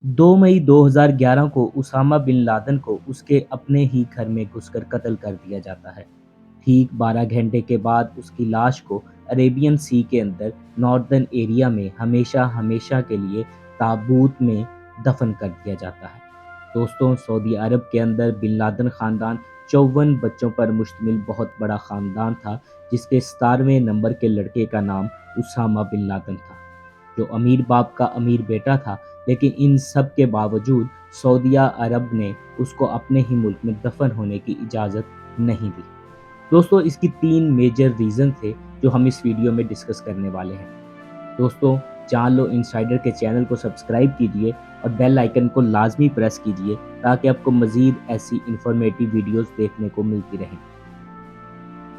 2 मई 2011 को Usama bin Laden को उसके अपने ही घर में घुसकर कत्ल कर दिया जाता है। ठीक 12 घंटे के बाद उसकी लाश को अरेबियन सी के अंदर नॉर्दर्न एरिया में हमेशा हमेशा के लिए ताबूत में दफन कर दिया जाता है। दोस्तों, सऊदी अरब के अंदर बिन लादेन ख़ानदान 54 बच्चों पर मुश्तमिल बहुत बड़ा ख़ानदान था, जिसके 17वें नंबर के लड़के का नाम उसामा बिन लादेन था, जो अमीर बाप का अमीर बेटा था। लेकिन इन सब के बावजूद सऊदिया अरब ने उसको अपने ही मुल्क में दफन होने की इजाज़त नहीं दी। दोस्तों, इसकी 3 मेजर रीज़न थे जो हम इस वीडियो में डिस्कस करने वाले हैं। दोस्तों, जान लो इनसाइडर के चैनल को सब्सक्राइब कीजिए और बेल आइकन को लाजमी प्रेस कीजिए ताकि आपको मज़ीद ऐसी इन्फॉर्मेटिव वीडियोस देखने को मिलती रहें।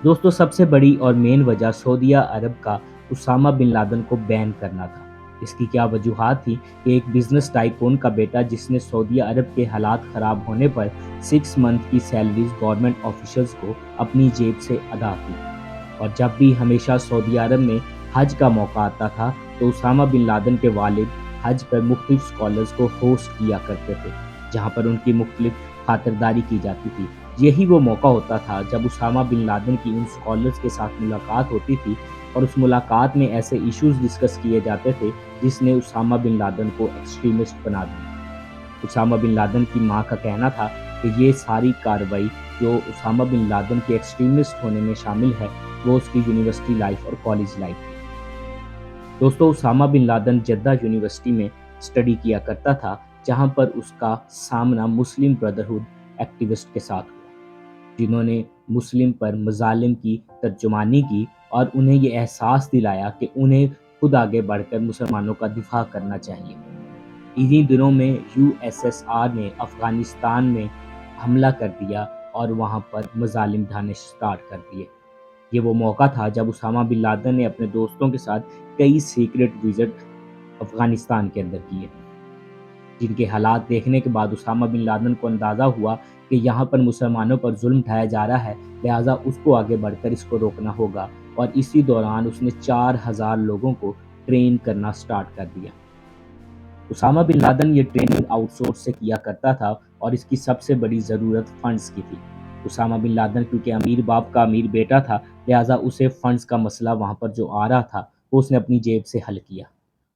दोस्तों, सबसे बड़ी और मेन वजह सऊदिया अरब का उसामा बिन लादेन को बैन करना था। इसकी क्या वजूहात थी कि एक बिजनेस टाइकून का बेटा जिसने सऊदी अरब के हालात ख़राब होने पर 6 मंथ की सैलरीज गवर्नमेंट ऑफिशियल्स को अपनी जेब से अदा की, और जब भी हमेशा सऊदी अरब में हज का मौका आता था तो उसामा बिन लादेन के वालिद हज पर मुख्तलिफ स्कॉलर्स को होस्ट किया करते थे, जहाँ पर उनकी मुख्तलिफ खातिरदारी की जाती थी। यही वो मौका होता था जब उसामा बिन लादेन की उन स्कॉलर्स के साथ मुलाकात होती थी, और उस मुलाकात में ऐसे इश्यूज डिस्कस किए जाते थे जिसने उसामा बिन लादेन को एक्सट्रीमिस्ट बना दिया। उसामा बिन लादेन की माँ का कहना था कि ये सारी कार्रवाई जो उसामा बिन लादेन के एक्सट्रीमिस्ट होने में शामिल है, वो उसकी यूनिवर्सिटी लाइफ और कॉलेज लाइफ थी। दोस्तों, Osama bin Laden Jeddah university में स्टडी किया करता था, जहाँ पर उसका सामना मुस्लिम ब्रदरहुड एक्टिविस्ट के साथ हुआ, जिन्होंने मुस्लिम पर मजालिम की तर्जुमानी की और उन्हें ये एहसास दिलाया कि उन्हें खुद आगे बढ़कर मुसलमानों का दिफा करना चाहिए। इन्हीं दिनों में यूएसएसआर ने अफ़गानिस्तान में हमला कर दिया और वहाँ पर मजालिम ढाने स्टार्ट कर दिए। ये वो मौका था जब उसामा बिन लादेन ने अपने दोस्तों के साथ कई सीक्रेट विजिट अफ़गानिस्तान के अंदर किए, जिनके हालात देखने के बाद उसामा बिन लादेन को अंदाज़ा हुआ कि यहाँ पर मुसलमानों पर जुल्म ढाया जा रहा है, लिहाजा उसको आगे बढ़कर इसको रोकना होगा। और इसी दौरान उसने 4000 लोगों को ट्रेन करना स्टार्ट कर दिया। उसामा बिन लादेन ये ट्रेनिंग आउटसोर्स से किया करता था और इसकी सबसे बड़ी ज़रूरत फंड्स की थी। उसामा बिन लादेन क्योंकि अमीर बाप का अमीर बेटा था, लिहाजा उसे फंड्स का मसला वहाँ पर जो आ रहा था वो उसने अपनी जेब से हल किया।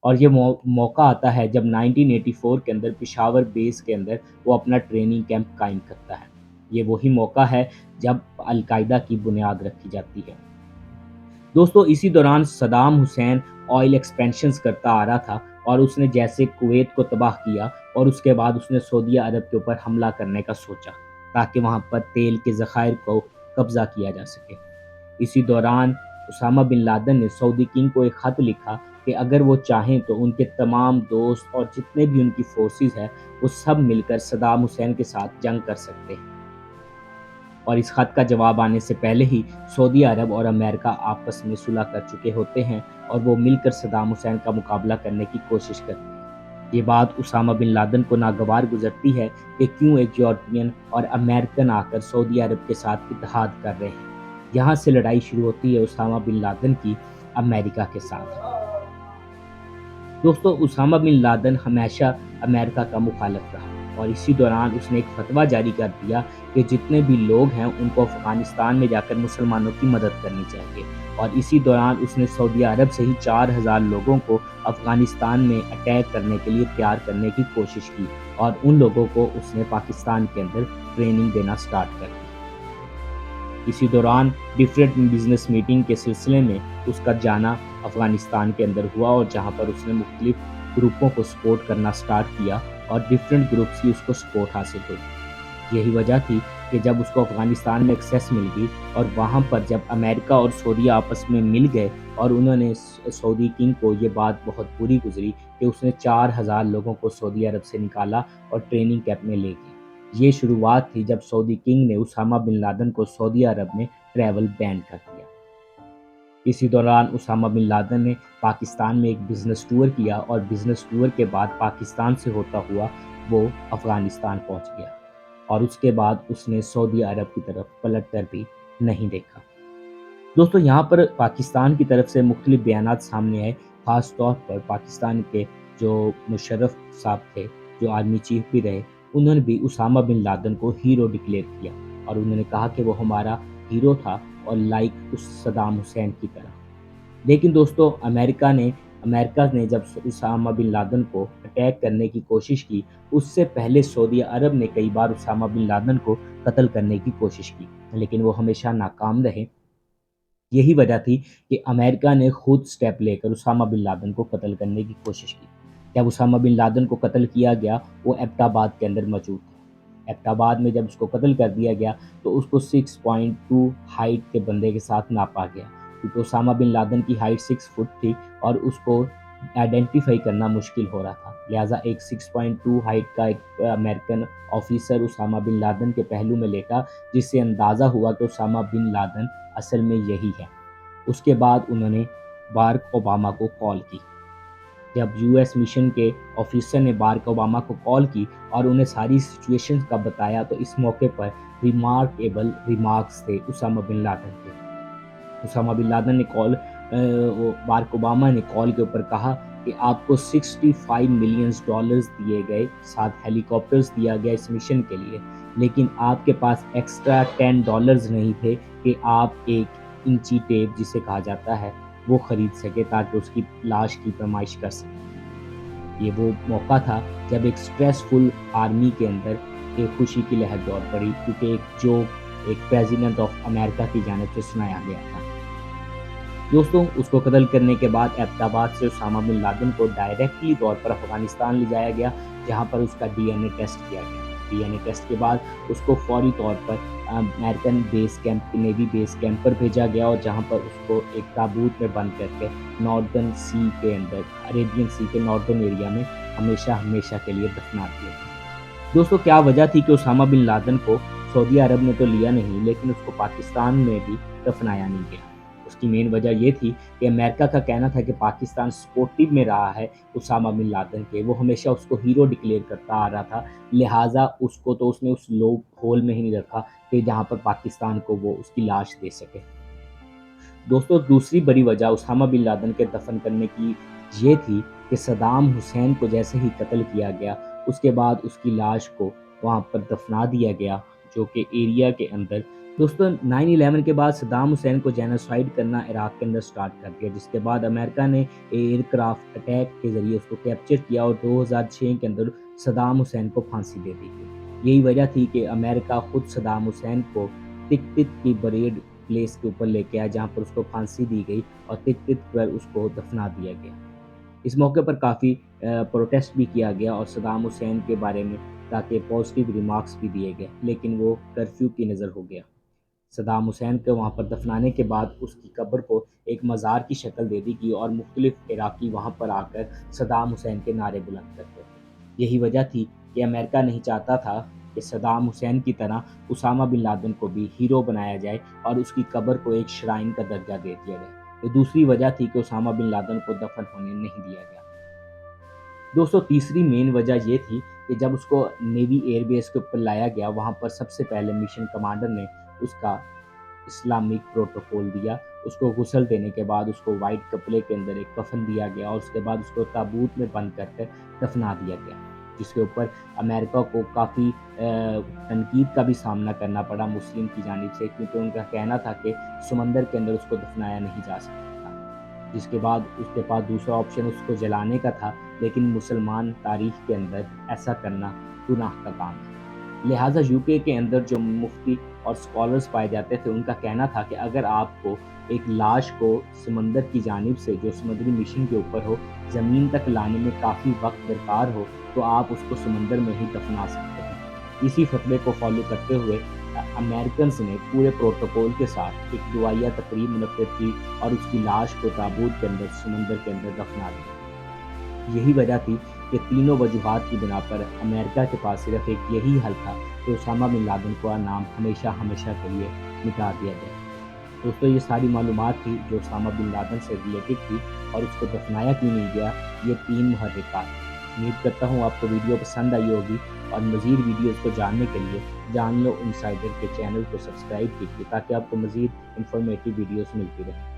और ये मौका आता है जब 1984 के अंदर पिशावर बेस के अंदर वो अपना ट्रेनिंग कैंप कायम करता है। ये वही मौका है जब अलकायदा की बुनियाद रखी जाती है। दोस्तों, इसी दौरान सदाम हुसैन ऑयल एक्सपेंशंस करता आ रहा था, और उसने जैसे कुवैत को तबाह किया और उसके बाद उसने सऊदी अरब के ऊपर हमला करने का सोचा ताकि वहाँ पर तेल के ज़खायर को कब्ज़ा किया जा सके। इसी दौरान उसामा बिन लादेन ने सऊदी किंग को एक ख़त लिखा कि अगर वो चाहें तो उनके तमाम दोस्त और जितने भी उनकी फोर्सेस हैं वो सब मिलकर सदाम हुसैन के साथ जंग कर सकते हैं। और इस खत का जवाब आने से पहले ही सऊदी अरब और अमेरिका आपस में सुलह कर चुके होते हैं और वो मिलकर सदाम हुसैन का मुकाबला करने की कोशिश करते हैं। ये बात उसामा बिन लादेन को नागवार गुजरती है कि क्यों एक यूरोपियन और अमेरिकन आकर सऊदी अरब के साथ इत्तेहाद कर रहे हैं। यहाँ से लड़ाई शुरू होती है उसामा बिन लादेन की अमेरिका के साथ। दोस्तों, उसामा बिन लादेन हमेशा अमेरिका का मुखालिफ रहा और इसी दौरान उसने एक फतवा जारी कर दिया कि जितने भी लोग हैं उनको अफ़गानिस्तान में जाकर मुसलमानों की मदद करनी चाहिए। और इसी दौरान उसने सऊदी अरब से ही 4000 लोगों को अफ़गानिस्तान में अटैक करने के लिए तैयार करने की कोशिश की, और उन लोगों को उसने पाकिस्तान के अंदर ट्रेनिंग देना स्टार्ट कर दी। इसी दौरान डिफरेंट बिजनेस मीटिंग के सिलसिले में उसका जाना अफ़गानिस्तान के अंदर हुआ, और जहाँ पर उसने मुख्तलिफ ग्रुपों को सपोर्ट करना स्टार्ट किया और डिफरेंट ग्रुप्स की उसको सपोर्ट हासिल हुई। यही वजह थी कि जब उसको अफ़गानिस्तान में एक्सेस मिल गई और वहाँ पर जब अमेरिका और सऊदी आपस में मिल गए और उन्होंने सऊदी किंग को ये बात बहुत बुरी गुजरी कि उसने 4000 लोगों को सऊदी अरब से निकाला और ट्रेनिंग कैंप में ले गया। ये शुरुआत थी जब सऊदी किंग ने उसामा बिन लादेन को सऊदी अरब में ट्रैवल बैन कर दिया। इसी दौरान उसामा बिन लादेन ने पाकिस्तान में एक बिज़नेस टूर किया और बिज़नेस टूर के बाद पाकिस्तान से होता हुआ वो अफ़गानिस्तान पहुंच गया, और उसके बाद उसने सऊदी अरब की तरफ पलट कर भी नहीं देखा। दोस्तों, यहाँ पर पाकिस्तान की तरफ से मुख्तलिफ बयानात सामने आए, ख़ास तौर पर पाकिस्तान के जो मुशर्रफ साहब थे جو آرمی چیف بھی رہے، انہوں نے بھی اسامہ بن لادن کو ہیرو ڈکلیئر کیا اور انہوں نے کہا کہ وہ ہمارا ہیرو تھا اور لائک اس صدام حسین کی طرح۔ لیکن دوستو امریکہ نے جب اسامہ بن لادن کو اٹیک کرنے کی کوشش کی، اس سے پہلے سعودی عرب نے کئی بار اسامہ بن لادن کو قتل کرنے کی کوشش کی، لیکن وہ ہمیشہ ناکام رہے۔ یہی وجہ تھی کہ امریکہ نے خود سٹیپ لے کر اسامہ بن لادن کو قتل کرنے کی کوشش کی۔ جب اسامہ بن لادن کو قتل کیا گیا، وہ ایبٹ آباد کے اندر موجود تھا۔ ایبٹ آباد میں جب اس کو قتل کر دیا گیا تو اس کو 6.2 ہائٹ کے بندے کے ساتھ ناپا گیا، کیونکہ اسامہ بن لادن کی ہائٹ 6 فٹ تھی اور اس کو آئیڈینٹیفائی کرنا مشکل ہو رہا تھا، لہٰذا ایک 6.2 ہائٹ کا ایک American officer Osama bin Laden کے پہلو میں لیٹا، جس سے اندازہ ہوا کہ اسامہ بن لادن اصل میں یہی ہے۔ اس کے بعد انہوں نے بارک اوباما کو کال کی۔ جب یو ایس مشن کے آفیسر نے بارک اوباما کو کال کی اور انہیں ساری سچویشن کا بتایا، تو اس موقع پر ریمارکیبل ریمارکس تھے اسامہ بن لادن کے۔ اسامہ بن لادن نے بارک اوباما نے کال کے اوپر کہا کہ آپ کو $65 ملین دیے گئے، ساتھ ہیلی کاپٹرز دیا گیا اس مشن کے لیے، لیکن آپ کے پاس ایکسٹرا $10 نہیں تھے کہ آپ ایک انچی ٹیپ جسے کہا جاتا ہے وہ خرید سکے تاکہ اس کی لاش کی پیمائش کر سکے۔ یہ وہ موقع تھا جب ایک سٹریسفل آرمی کے اندر ایک خوشی کی لہر دور پڑی، کیونکہ ایک جوک ایک پریزیڈنٹ آف امریکہ کی جانب سے سنایا گیا تھا۔ دوستوں، اس کو قتل کرنے کے بعد ایبٹ آباد سے اسامہ بن لادن کو ڈائریکٹلی طور پر افغانستان لے جایا گیا، جہاں پر اس کا ڈی این اے ٹیسٹ کیا گیا۔ ڈی این اے ٹیسٹ کے بعد اس کو فوری طور پر American base camp, navy base camp پر بھیجا گیا، اور جہاں پر اس کو ایک تابوت میں بند کر کے ناردرن سی کے اندر، عربین سی کے ناردرن ایریا میں ہمیشہ کے لیے دفنا دیا گیا۔ دوستوں، کیا وجہ تھی کہ اسامہ بن لادن کو سعودی عرب نے تو لیا نہیں، لیکن اس کو پاکستان میں بھی دفنایا نہیں گیا؟ اس کی مین وجہ یہ تھی کہ امریکہ کا کہنا تھا کہ پاکستان سپورٹو میں رہا ہے اسامہ بن لادن کے، وہ ہمیشہ اس کو ہیرو ڈکلیئر کرتا آ رہا تھا، لہٰذا اس نے اس لوپ ہول میں ہی نہیں رکھا کہ جہاں پر پاکستان کو وہ اس کی لاش دے سکے۔ دوستوں، دوسری بڑی وجہ اسامہ بن لادن کے دفن کرنے کی یہ تھی کہ صدام حسین کو جیسے ہی قتل کیا گیا، اس کے بعد اس کی لاش کو وہاں پر دفنا دیا گیا، جو کہ ایریا کے اندر۔ دوستوں، 9/11 کے بعد صدام حسین کو جینوسائیڈ کرنا عراق کے اندر سٹارٹ کر دیا، جس کے بعد امریکہ نے ایئر کرافٹ اٹیک کے ذریعے اس کو کیپچر کیا اور 2006 کے اندر صدام حسین کو پھانسی دے دی گئی۔ یہی وجہ تھی کہ امریکہ خود صدام حسین کو تک کی بریڈ پلیس کے اوپر لے کے آیا، جہاں پر اس کو پھانسی دی گئی اور تک پر اس کو دفنا دیا گیا۔ اس موقع پر کافی پروٹیسٹ بھی کیا گیا اور صدام حسین کے بارے میں تاکہ پازیٹیو ریمارکس بھی دیے گئے، لیکن وہ کرفیو کی نظر ہو گیا۔ صدام حسین کو وہاں پر دفنانے کے بعد اس کی قبر کو ایک مزار کی شکل دے دی گئی اور مختلف عراقی وہاں پر آ کر صدام حسین کے نعرے بلند کرتے تھے۔ یہی وجہ تھی کہ امریکہ نہیں چاہتا تھا کہ صدام حسین کی طرح اسامہ بن لادن کو بھی ہیرو بنایا جائے اور اس کی قبر کو ایک شرائن کا درجہ دے دیا جائے۔ یہ دوسری وجہ تھی کہ اسامہ بن لادن کو دفن ہونے نہیں دیا گیا۔ دوستو، تیسری مین وجہ یہ تھی کہ جب اس کو نیوی ایئر بیس کے اوپر لایا گیا، وہاں پر سب سے پہلے مشن کمانڈر نے اس کا اسلامک پروٹوکول دیا۔ اس کو غسل دینے کے بعد اس کو وائٹ کپڑے کے اندر ایک کفن دیا گیا اور اس کے بعد اس کو تابوت میں بند کر کے دفنا دیا گیا، جس کے اوپر امریکہ کو کافی تنقید کا بھی سامنا کرنا پڑا مسلم کی جانب سے، کیونکہ ان کا کہنا تھا کہ سمندر کے اندر اس کو دفنایا نہیں جا سکتا تھا، جس کے بعد اس کے پاس دوسرا آپشن اس کو جلانے کا تھا، لیکن مسلمان تاریخ کے اندر ایسا کرنا گناہ کا کام ہے۔ لہٰذا یو کے اندر جو مفتی اور اسکالرز پائے جاتے تھے، ان کا کہنا تھا کہ اگر آپ کو ایک لاش کو سمندر کی جانب سے جو سمندری مشن کے اوپر ہو زمین تک لانے میں کافی وقت درکار ہو، تو آپ اس کو سمندر میں ہی دفنا سکتے ہیں۔ اسی فتوے کو فالو کرتے ہوئے امریکنز نے پورے پروٹوکول کے ساتھ ایک دعائیہ تقریب منعقد کی اور اس کی لاش کو تابوت کے اندر سمندر کے اندر دفنا دیا۔ یہی وجہ تھی کہ تینوں وجوہات کی بنا پر امریکہ کے پاس صرف ایک یہی حل تھا کہ اسامہ بن لادن کا نام ہمیشہ کے لیے مٹا دیا جائے۔ دوستو، یہ ساری معلومات تھی جو اسامہ بن لادن سے ریلیٹڈ تھی اور اس کو دفنایا کیوں نہیں گیا، یہ 3 محرکات۔ امید کرتا ہوں آپ کو ویڈیو پسند آئی ہوگی، اور مزید ویڈیوز کو جاننے کے لیے جان لو انسائڈر کے چینل کو سبسکرائب کیجیے تاکہ آپ کو مزید انفارمیٹیو ویڈیوز ملتی رہیں۔